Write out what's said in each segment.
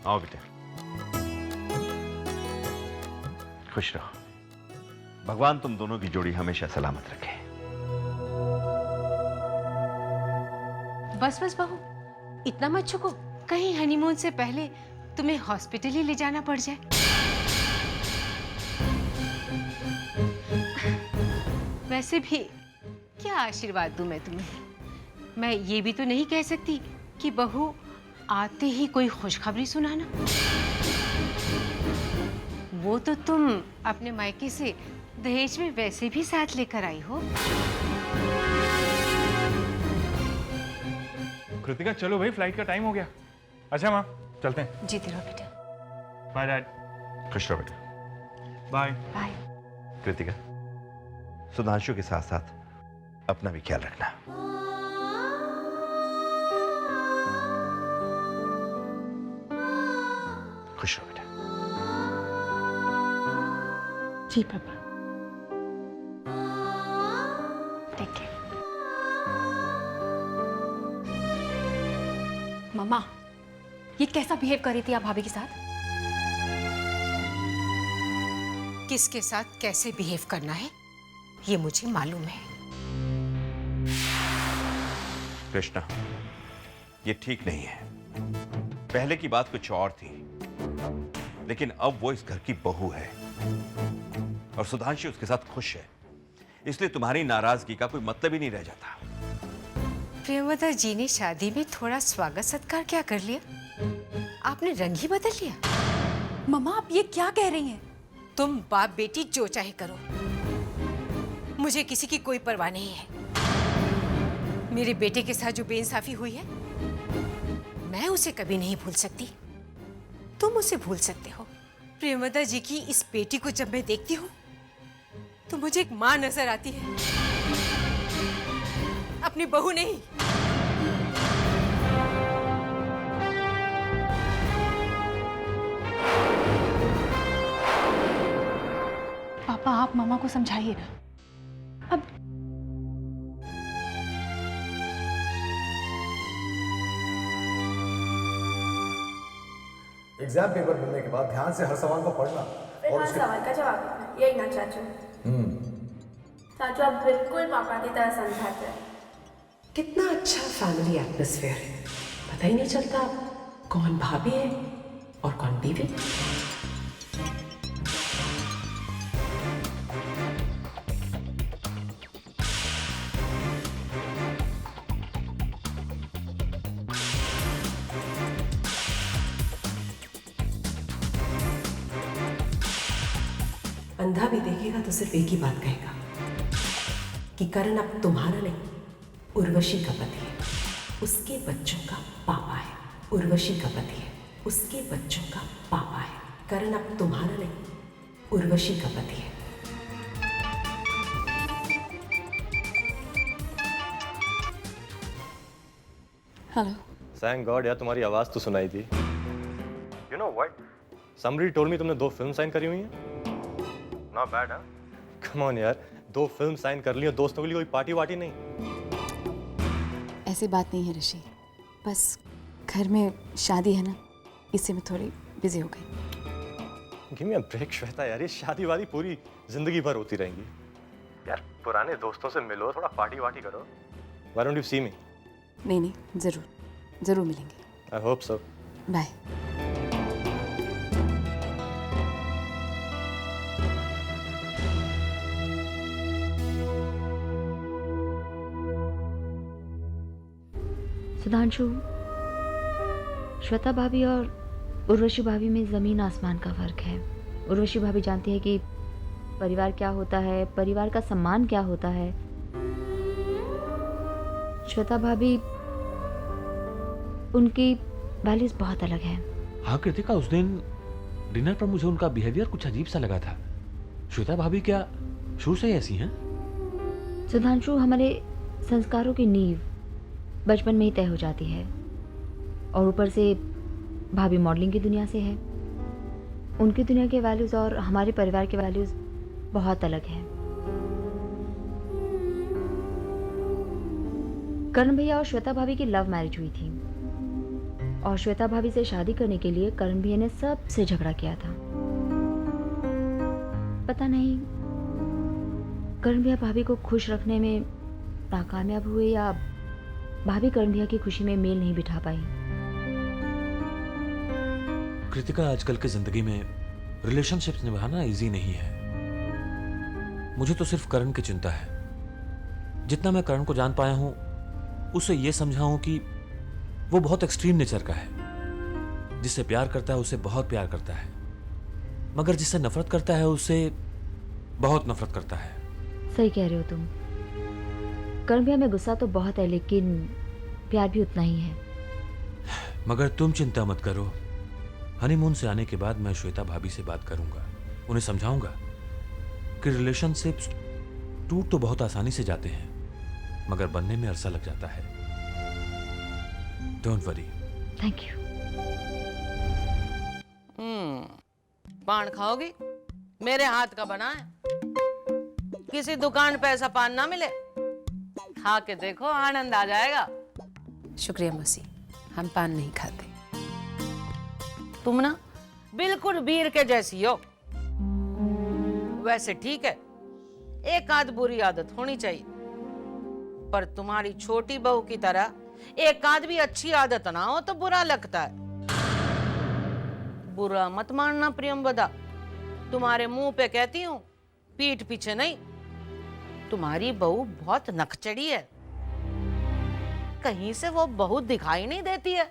आओ बेटा, खुश रहो। भगवान तुम दोनों की जोड़ी हमेशा सलामत रखे। बस बस बहू, इतना मत चुको, कहीं हनीमून से पहले तुम्हें हॉस्पिटल ही ले जाना पड़ जाए। वैसे भी क्या आशीर्वाद दूं मैं तुम्हें? मैं ये भी तो नहीं कह सकती कि बहू आते ही कोई खुशखबरी सुनाना। वो तो तुम अपने मायके से दहेज में वैसे भी साथ लेकर आई हो। कृतिका चलो भाई, फ्लाइट का टाइम हो गया। अच्छा माँ, चलते हैं। जीते रहो बेटा। Bye dad. खुश रहो बेटा। Bye bye. कृतिका, सुधांशु के साथ साथ अपना भी ख्याल रखना। खुश रहो बेटा। जी पापा। Take care. मम्मा, ये कैसा बिहेव कर रही थी आप भाभी के साथ? किसके साथ कैसे बिहेव करना है ये मुझे मालूम है। कृष्णा, ये ठीक नहीं है। पहले की बात कुछ और थी, लेकिन अब वो इस घर की बहू है और सुधांशु उसके साथ खुश है, इसलिए तुम्हारी नाराजगी का कोई मतलब ही नहीं रह जाता। प्रियंवदा जी ने शादी में थोड़ा स्वागत सत्कार क्या कर लिया? आपने रंग ही बदल लिया। मम्मा, आप ये क्या कह रही हैं? तुम बाप बेटी जो चाहे करो, मुझे किसी की कोई परवाह नहीं है। मेरे बेटे के साथ जो बेइंसाफी हुई है, मैं उसे कभी नहीं भूल सकती। तुम उसे भूल सकते हो। प्रेमवदा जी की इस बेटी को जब मैं देखती हूँ तो मुझे एक माँ नजर आती है, अपनी बहू नहीं। पापा, आप मम्मा को समझाइए ना। अब एग्जाम पेपर मिलने के बाद ध्यान से हर सवाल को पढ़ना और हर उसके सवाल का जवाब देना, यही ना चाचू? चाचू आप बिल्कुल पापा की तरह समझाते हैं। कितना अच्छा फैमिली एटमॉस्फेयर है, पता ही नहीं चलता कौन भाभी है और कौन बीवी। अंधा भी देखेगा तो सिर्फ एक ही बात कहेगा कि करण अब तुम्हारा नहीं, उर्वशी का पति है, उसके बच्चों का पापा है। उर्वशी का पति है, उसके बच्चों का पापा है। करण अब तुम्हारा नहीं, उर्वशी का पति है। हेलो। थैंक गॉड यार, तुम्हारी आवाज तो सुनाई थी। You know what, summary told me तुमने 2 फिल्म साइन करी हुई हैं। Not bad. हाँ, कम ऑन यार, 2 फिल्म साइन कर ली और दोस्तों के लिए कोई पार्टी वार्टी नहीं? ऐसी बात नहीं है ऋषि, बस घर में शादी है ना, इससे मैं थोड़ी बिजी हो गई। Give me a break Shweta यार, ये शादी वादी पूरी जिंदगी भर होती रहेंगी यार। पुराने दोस्तों से मिलो, थोड़ा पार्टी वार्टी करो। Why don't you see me? नहीं नहीं, जरूर जरूर मिलेंगे। I hope so. Bye. Sudhanshu, Shweta भाभी और उर्वशी भाभी में जमीन आसमान का फर्क है। उर्वशी भाभी जानती है कि परिवार क्या होता है, परिवार का सम्मान क्या होता है। श्वेता भाभी, उनकी वैल्यूज बहुत अलग है। हाँ कृतिका, उस दिन डिनर पर मुझे उनका बिहेवियर कुछ अजीब सा लगा था। श्वेता भाभी क्या शुरू से ही ऐसी हैं? सुधांशु, हमारे संस्कारों की नींव बचपन में ही तय हो जाती है, और ऊपर से भाभी मॉडलिंग की दुनिया से है। उनकी दुनिया के वैल्यूज और हमारे परिवार के वैल्यूज बहुत अलग हैं। करण भैया और श्वेता भाभी की लव मैरिज हुई थी। और श्वेता भाभी से शादी करने के लिए करण भैया ने सबसे झगड़ा किया था। पता नहीं करण भैया भाभी को खुश रखने में नाकामयाब हुए या भाभी करण भैया की खुशी में मेल नहीं बिठा पाई। कृतिका, आजकल की जिंदगी में रिलेशनशिप्स निभाना इजी नहीं है। मुझे तो सिर्फ करण की चिंता है। जितना मैं करण को जान पाया हूं उसे यह समझा हूं कि वो बहुत एक्सट्रीम नेचर का है। जिससे प्यार करता है उसे बहुत प्यार करता है, मगर जिससे नफरत करता है उसे बहुत नफरत करता है। सही कह रहे हो तुम। करण भैया में गुस्सा तो बहुत है लेकिन प्यार भी उतना ही है। मगर तुम चिंता मत करो, हनीमून से आने के बाद मैं श्वेता भाभी से बात करूंगा, उन्हें समझाऊंगा कि रिलेशनशिप्स टूट तो बहुत आसानी से जाते हैं मगर बनने में अरसा लग जाता है। Don't worry. Thank you. पान खाओगी? मेरे हाथ का बना है, किसी दुकान पे ऐसा पान ना मिले। खा के देखो, आनंद आ जाएगा। शुक्रिया मौसी, हम पान नहीं खाते। तुम ना बिल्कुल वीर के जैसी हो। वैसे ठीक है, एक आध बुरी आदत होनी चाहिए, पर तुम्हारी छोटी बहू की तरह एक आध भी अच्छी आदत ना हो तो बुरा लगता है। बुरा मत मानना प्रियंवदा, तुम्हारे मुंह पे कहती हूँ, पीठ पीछे नहीं। तुम्हारी बहू बहुत नकचड़ी है, कहीं से वो बहू दिखाई नहीं देती है।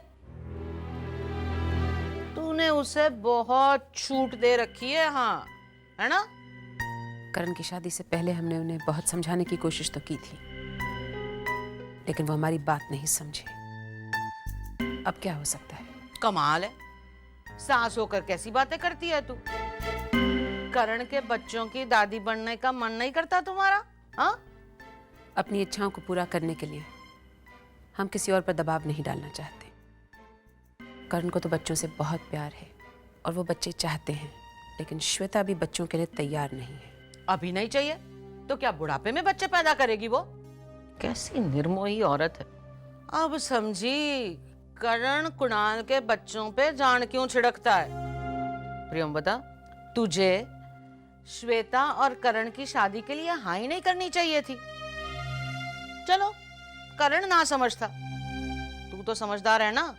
तूने उसे बहुत छूट दे रखी है, हाँ है ना? करण की शादी से पहले हमने उन्हें बहुत समझाने की कोशिश तो की थी, लेकिन वो हमारी बात नहीं समझे। अब क्या हो सकता है? कमाल है, सास होकर कैसी बातें करती है तू। करण के बच्चों की दादी बनने का मन नहीं करता तुम्हारा? हाँ, अपनी इच्छाओं को पूरा करने के लिए हम किसी और पर दबाव नहीं डालना चाहते। करण को तो बच्चों से बहुत प्यार है और वो बच्चे चाहते हैं, लेकिन श्वेता भी बच्चों के लिए तैयार नहीं है। अभी नहीं चाहिए तो क्या बुढ़ापे में बच्चे पैदा करेगी वो? कैसी निर्मोही औरत है। अब समझी करण कुणाल के बच्चों पे जान क्यों छिड़कता है। प्रियंवदा, तुझे श्वेता और करण की शादी के लिए हाँ ही नहीं करनी चाहिए थी। चलो, करण ना समझता, तू तो समझदार है ना।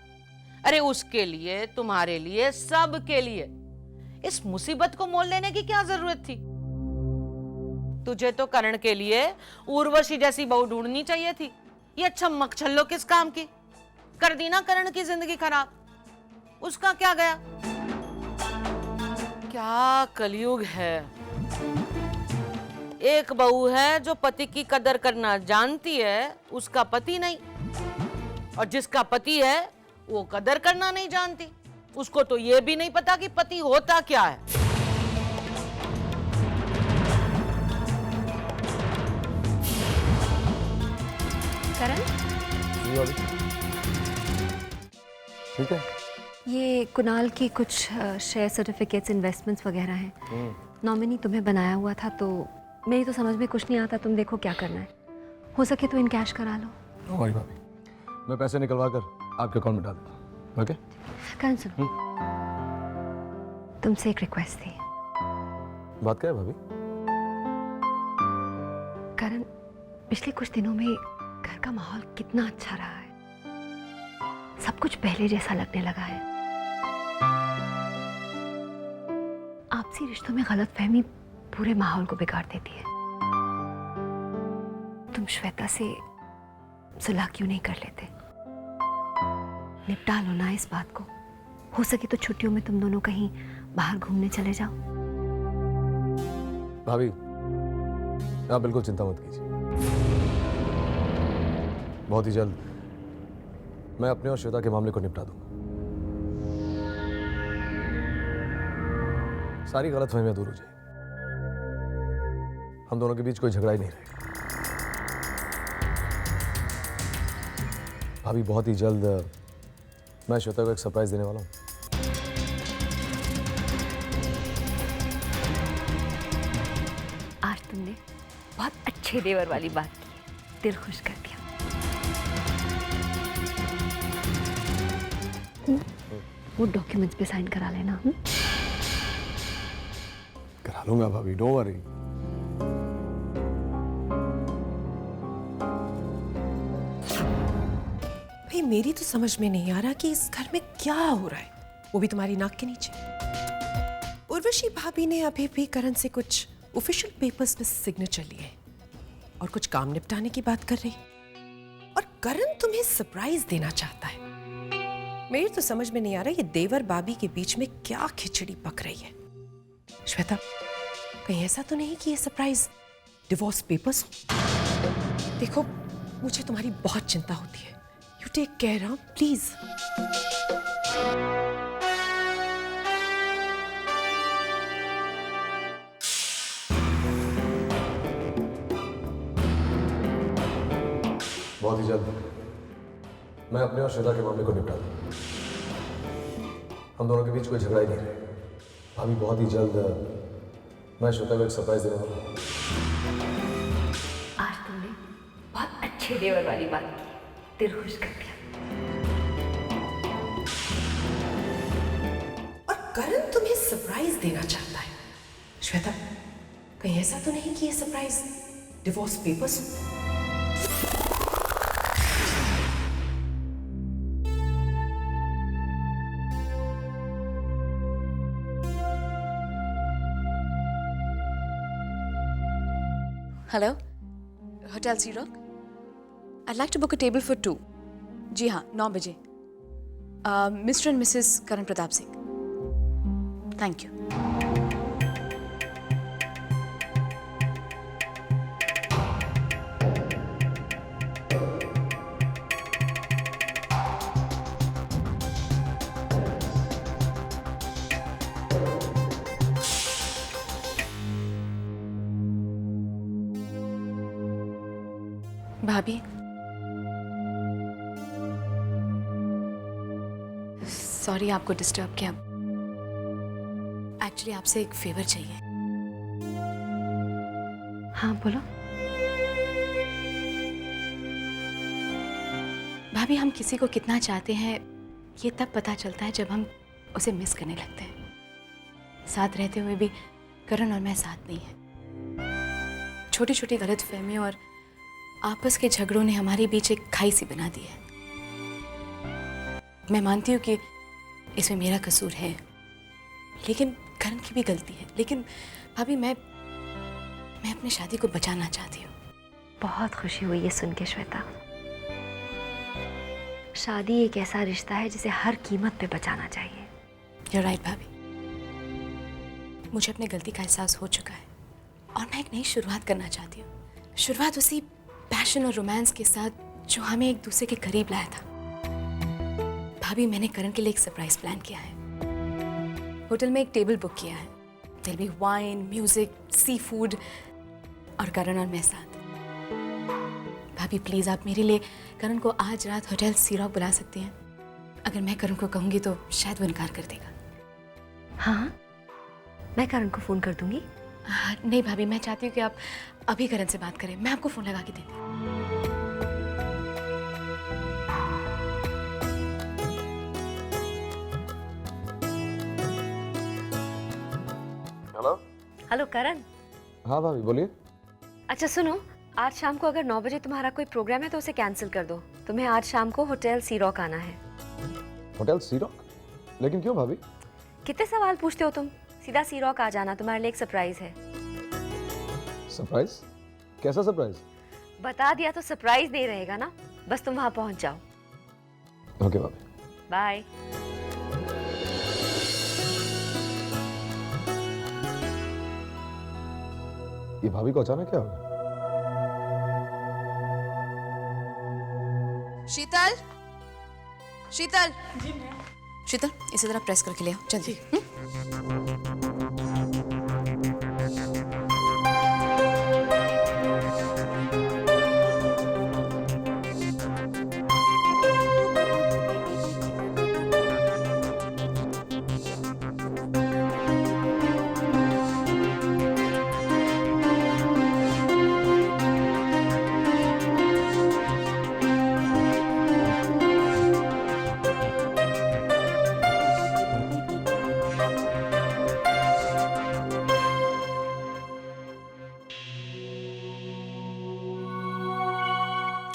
अरे उसके लिए, तुम्हारे लिए, सब के लिए इस मुसीबत को मोल लेने की क्या जरूरत थी? तुझे तो करण के लिए उर्वशी जैसी बहू ढूंढनी चाहिए थी। ये छम्मक छल्लो किस काम की? कर दी ना करण की जिंदगी खराब। उसका क्या गया? क्या कलयुग है। एक बहू है जो पति की कदर करना जानती है, उसका पति नहीं। और जिसका पति है वो कदर करना नहीं जानती। उसको तो ये भी नहीं पता कि पति होता क्या है। करण, ठीक है। ये कुणाल की कुछ शेयर सर्टिफिकेट्स, इन्वेस्टमेंट्स वगैरह हैं। नॉमिनी तुम्हें बनाया हुआ था, तो मेरी तो समझ में कुछ नहीं आता। तुम देखो क्या करना है, हो सके तो इन कैश करा लो। हमारी भाभी, मैं पैसे निकलवा कर आपके अकाउंट में डाल दूँ। ओके? करण सुनो, तुमसे एक रिक्वेस्ट थी। बात क्या है भाभी? करण, पिछले कुछ दिनों में घर का माहौल कितना अच्छा रहा है। सब कुछ पहले जैसा लगने लगा है। आपसी रिश्तों में गलतफहमी पूरे माहौल को बिगाड़ देती है। तुम श्वेता से सुलह क्यों नहीं कर लेते? निपटा लो ना इस बात को। हो सके तो छुट्टियों में तुम दोनों कहीं बाहर घूमने चले जाओ। भाभी, आप बिल्कुल चिंता मत कीजिए। बहुत ही जल्द मैं अपने और श्वेता के मामले को निपटा दूंगा। सारी गलतफहमियां दूर हो जाएगी। हम दोनों के बीच कोई झगड़ा ही नहीं रहेगा। भाभी, बहुत ही जल्द मैं श्वेता को एक सरप्राइज देने वाला हूँ। आज तुमने बहुत अच्छे देवर वाली बात की, दिल खुश कर दिया। वो डॉक्यूमेंट्स पे साइन करा लेना। करा लूंगा भाभी, डोंट वरी। भाई मेरी तो समझ में नहीं आ रहा कि इस घर में क्या हो रहा है, वो भी तुम्हारी नाक के नीचे। उर्वशी भाभी ने अभी भी करण से कुछ ऑफिशियल पेपर्स पे सिग्नेचर लिए और कुछ काम निपटाने की बात कर रही, और करण तुम्हें सरप्राइज देना चाहता है। मेरी तो समझ में नहीं आ रहा ये देवर भाभी के बीच में क्या खिचड़ी पक रही है। श्वेता, कहीं ऐसा तो नहीं कि ये सरप्राइज डिवोर्स पेपर्स हो? देखो, मुझे तुम्हारी बहुत चिंता होती है। यू टेक केयर, हाँ प्लीज। बहुत ही जल्द मैं अपने और श्वेता के मामले को निपटा दूंगा। हम दोनों के बीच कोई झगड़ा ही नहीं रहेगा। भाभी, बहुत ही जल्द मैं श्वेता को एक सरप्राइज देने वाला हूं। आज तुमने बहुत अच्छे देवर वाली बात की, दिल खुश कर दिया। और करण तुम्हें सरप्राइज देना चाहता है। श्वेता, कहीं ऐसा तो नहीं कि ये सरप्राइज डिवोर्स पेपर्स हो? Hello, hotel sea rock. I'd like to book a table for 2. जी हाँ, 9 बजे। Mister and missus Karan Pratap Singh. Thank you. भाभी, सॉरी आपको डिस्टर्ब किया। एक्चुअली आपसे एक फेवर चाहिए। हाँ बोलो। भाभी, हम किसी को कितना चाहते हैं ये तब पता चलता है जब हम उसे मिस करने लगते हैं। साथ रहते हुए भी करण और मैं साथ नहीं हैं। छोटी छोटी गलतफहमियों और आपस के झगड़ों ने हमारे बीच एक खाई सी बना दी है। मैं मानती हूँ कि इसमें मेरा कसूर है, लेकिन करण की भी गलती है। लेकिन भाभी, मैं अपनी शादी को बचाना चाहती हूँ। बहुत खुशी हुई ये सुन के श्वेता। शादी एक ऐसा रिश्ता है जिसे हर कीमत पे बचाना चाहिए। You're right भाभी। मुझे अपनी गलती का एहसास हो चुका है और मैं एक नई शुरुआत करना चाहती हूँ। शुरुआत उसी पैशन और रोमांस के साथ जो हमें एक दूसरे के करीब लाया था। भाभी, मैंने करण के लिए एक सरप्राइज प्लान किया है। होटल में एक टेबल बुक किया है। There be wine, music, sea food और करण और मैं साथ। भाभी प्लीज, आप मेरे लिए करण को आज रात होटल सी रॉक बुला सकती हैं। अगर मैं करण को कहूंगी तो शायद वो इनकार कर देगा। हाँ, मैं करण को फोन कर दूंगी। नहीं भाभी, मैं चाहती हूँ कि आप अभी करण से बात करें। मैं आपको फोन लगा के देती हूँ। हेलो। हेलो करण। हाँ भाभी, बोलिए। अच्छा सुनो, आज शाम को अगर 9 बजे तुम्हारा कोई प्रोग्राम है तो उसे कैंसिल कर दो। तुम्हें आज शाम को होटल सी रॉक आना है। Hotel sea rock? लेकिन क्यों भाभी? कितने सवाल पूछते हो तुम। सीधा सी रॉक आ जाना, तुम्हारे लिए एक सरप्राइज है। सरप्राइज? कैसा सरप्राइज? बता दिया तो सरप्राइज नहीं रहेगा ना। बस तुम वहां पहुंच जाओ। ओके भाभी, बाय। ये भाभी को अचानक क्या हो गया? शीतल, शीतल, शीतल, इसे जरा प्रेस करके ले आओ जल्दी।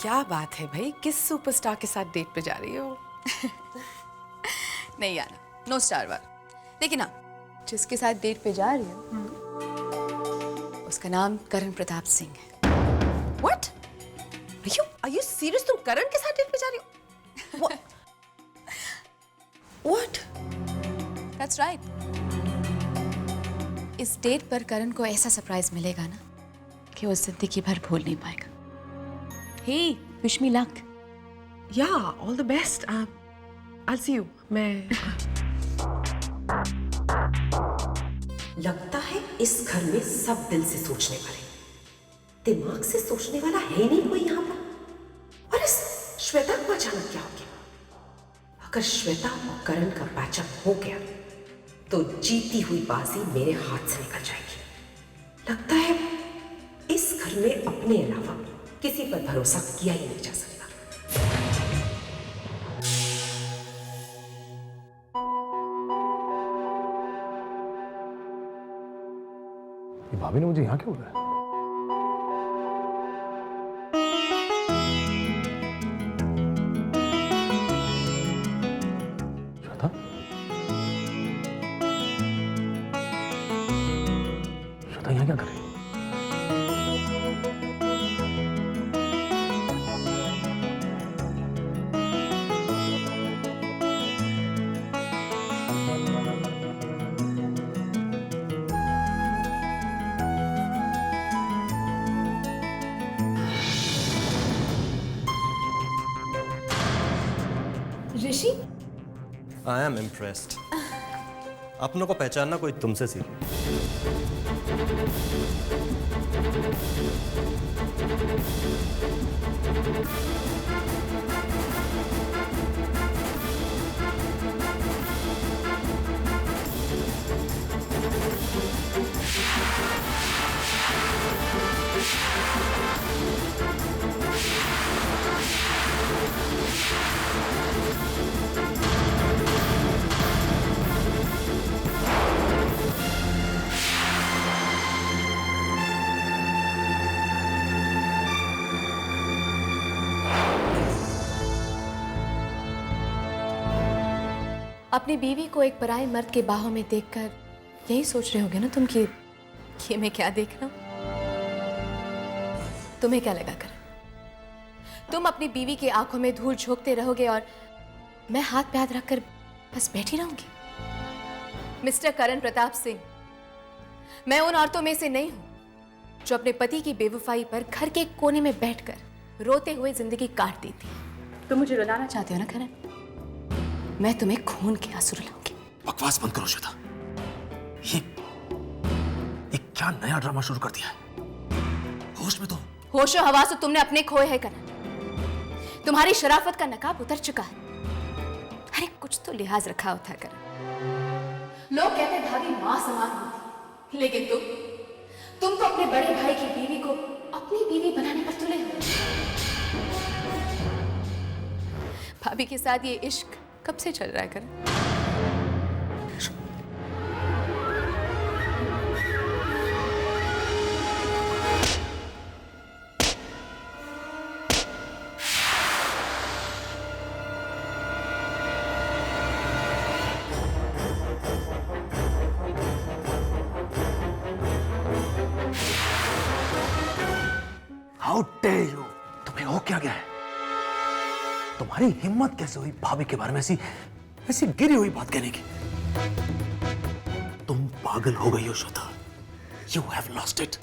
क्या बात है भाई, किस सुपरस्टार के साथ डेट पे जा रही हो? नहीं यार, नो स्टार वार। लेकिन हाँ, जिसके साथ डेट पे जा रही हो उसका नाम करण प्रताप सिंह है। व्हाट? Are you serious? तुम करण के साथ डेट पे जा रही हो? व्हाट? That's right. इस डेट पर करण को ऐसा सरप्राइज मिलेगा ना कि वो जिंदगी भर भूल नहीं पाएगा। Hey, wish me luck. Yeah, all the best. I see you. मैं लगता है इस घर में सब दिल से सोचने वाले, दिमाग से सोचने वाला है नहीं कोई यहाँ पर। और इस श्वेता को अचानक क्या हो गया? अगर श्वेता और करण का पैचअप हो गया तो जीती हुई बाजी मेरे हाथ से निकल जाएगी। लगता है इस घर में अपने अलावा किसी पर भरोसा किया ही नहीं जा सकता। ये भाभी ने मुझे यहाँ क्यों बुलाया? श्वेता? श्वेता यहाँ क्या कर रही है? ऋषि, आई एम इम्प्रेस्ड। अपनों को पहचानना कोई तुमसे सीखे। अपनी बीवी को एक पराये मर्द के बाहों में देखकर यही सोच रहे होगे ना तुम कि ये मैं क्या देख रहा हूं? तुम्हें क्या लगा कर? तुम अपनी बीवी की आंखों में धूल झोंकते रहोगे और मैं हाथ पे हाथ रखकर बस बैठी रहूंगी? मिस्टर करण प्रताप सिंह, मैं उन औरतों में से नहीं हूं जो अपने पति की बेवफाई पर घर के कोने में बैठकर रोते हुए जिंदगी काट देती। तुम मुझे रुलाना चाहते हो ना करण? मैं तुम्हें खून के आंसू रुलाऊंगी। बकवास बंद करो श्वेता। ये क्या नया ड्रामा शुरू कर दिया है? होश में तो। होशो हवास तो तुमने अपने खोए है करण। तुम्हारी शराफत का नकाब उतर चुका है। अरे कुछ तो लिहाज रखा होता है करण। लोग कहते भाभी मां समान होती, लेकिन तुम तो अपने बड़े भाई की बीवी को अपनी बीवी बनाने पर तुले हो। भाभी के साथ ये इश्क कब से चल रहा है करण? How dare you! तुम्हें हो क्या गया है? तुम्हारी हिम्मत कैसे हुई भाभी के बारे में ऐसी गिरी हुई बात कहने की? तुम पागल हो गई हो Shweta. You have lost it.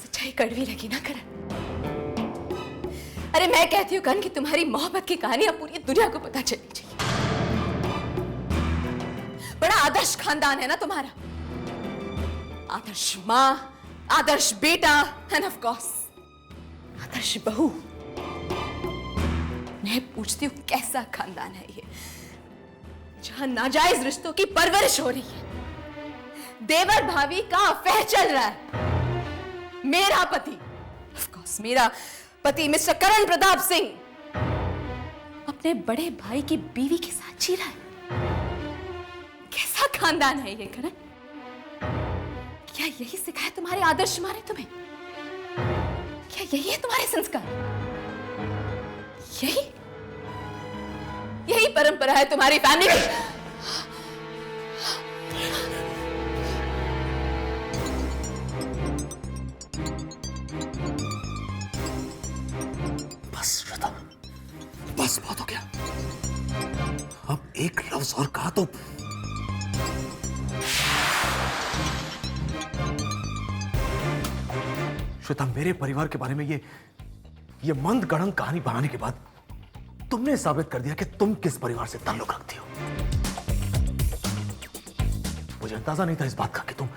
सच्चाई कड़वी लगी ना करण। अरे मैं कहती हूँ करण कि तुम्हारी मोहब्बत की कहानी अब पूरी दुनिया को पता चलनी चाहिए। बड़ा आदर्श खानदान है ना तुम्हारा। आदर्श माँ, आदर्श बेटा एंड ऑफ कोर्स आदर्श बहू। मैं पूछती हूँ कैसा खानदान है ये जहां नाजायज रिश्तों की परवरिश हो रही है। देवर भाभी का अफेयर चल रहा है। मेरा पति, ऑफ कोर्स मेरा पति मिस्टर करण प्रताप सिंह अपने बड़े भाई की बीवी के साथ जी रहा है। कैसा खानदान है ये करण? क्या क्या यही सिखाया तुम्हारे आदर्श मारे तुम्हें? क्या यही है तुम्हारे संस्कार? यही परंपरा है तुम्हारी फैमिली की? बस श्वेता, बस बहुत हो गया। अब एक लफ्ज और कहा तो श्वेता, मेरे परिवार के बारे में ये मंद गढ़ंत कहानी बनाने के बाद तुमने साबित कर दिया कि तुम किस परिवार से ताल्लुक रखती हो। मुझे अंदाजा नहीं था इस बात का कि तुम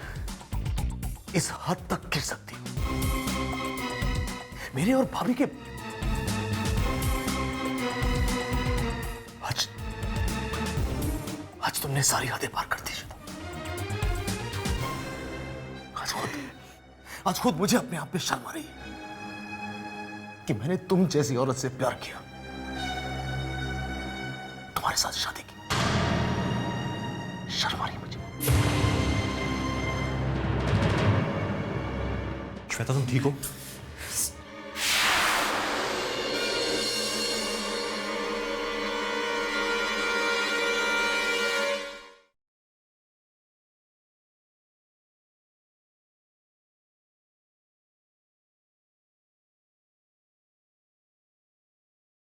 इस हद तक गिर सकती हो। मेरे और भाभी के आज तुमने सारी हदें पार कर दी। आज खुद मुझे अपने आप पे शर्म आ रही है कि मैंने तुम जैसी औरत से प्यार किया, तुम्हारे साथ शादी की। शर्म आ रही है मुझे। श्वेता, तुम ठीक हो?